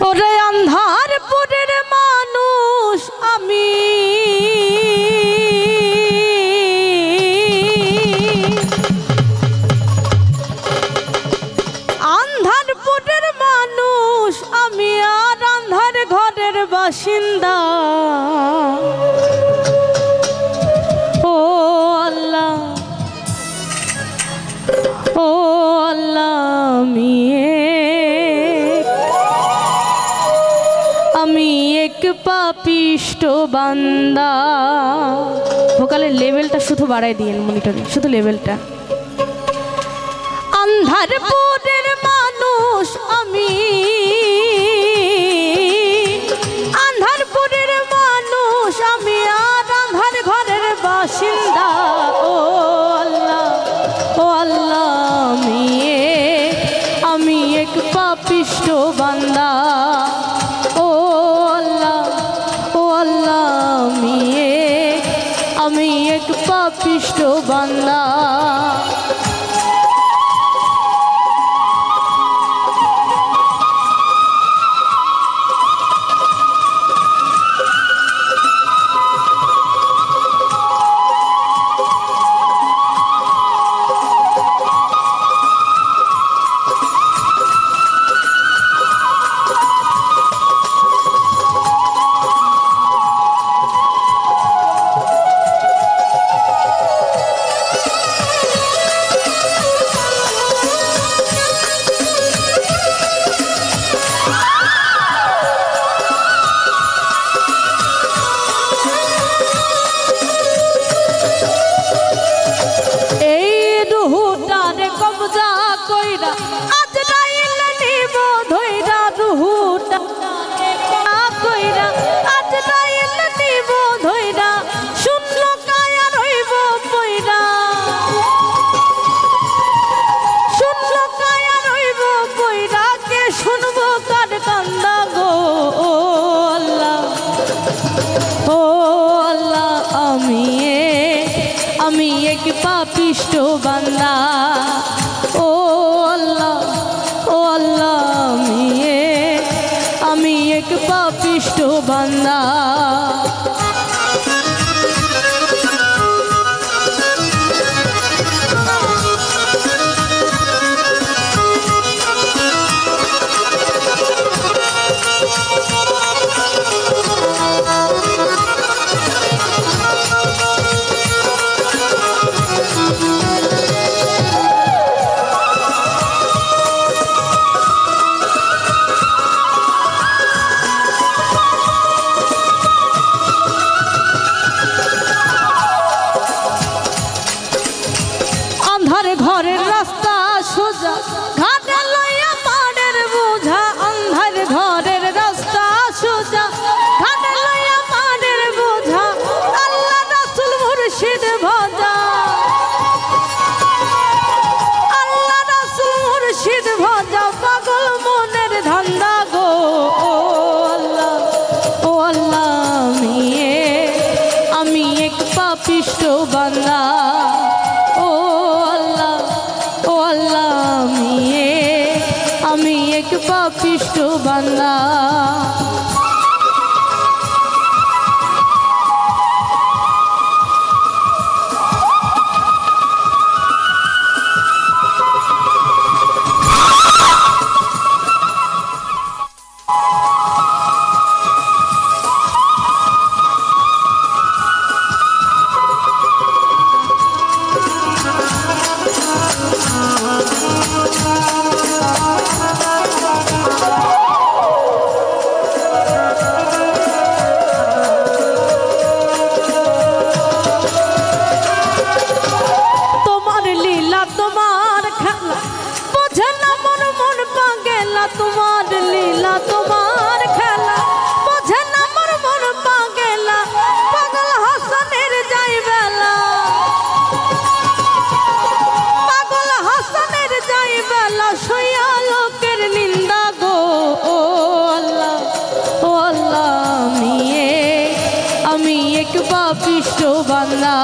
ওরে আন্ধারপুরের মানুষ আমি, আন্ধারপুরের মানুষ আমি, আর আন্ধার ঘরের বাসিন্দা। ও আল্লাহ, ও আল্লাহ, আমি এক পাপিষ্ট বান্দা। ভোকালের লেভেলটা শুধু বাড়াই দিয়েন মনিটরে, শুধু লেভেলটা। আন্ধারপুরের মানুষ আমি, আন্ধারপুরের মানুষ আমি, আর আন্ধার ঘরের বাসিন্দা। ও আল্লাহ, ও আল্লাহ, আমি এক পাপিষ্ট বান্দা। ও আল্লাহ, ও আল্লাহ, আমি এক পাপিষ্ট বান্দা। আমি এক পাপিষ্ট বান্দা। ও আল্লাহ, ও আল্লাহ, আমি এক পাপিষ্ট বান্দা। ঘরের রাস্তা সোজা, ঘাটে লইয়া পানের বোঝা। আন্ধার ঘরের রাস্তা সোজা, ঘাটে লইয়া পানের বোঝা। আল্লাহ রাসূল মুর্শিদ ভজা, আল্লাহ রাসূল মুর্শিদ ভজা। পাগল মনের ধান্দা গো। ও আল্লাহ, ও আল্লাহ, আমি এক পাপিষ্ট বান্দা। আমি এক পাপিষ্ট বান্দা। তোমার লীলা, তোমার খেলা বোঝে না মোর মন পাগেলা। পাগল হাসানের যাই বেলা, পাগল হাসানের যাই বেলা। সইয়া লোকের নিন্দা গো। ও আল্লাহ, ও আল্লাহ, আমি এক পাপিষ্ট বান্দা।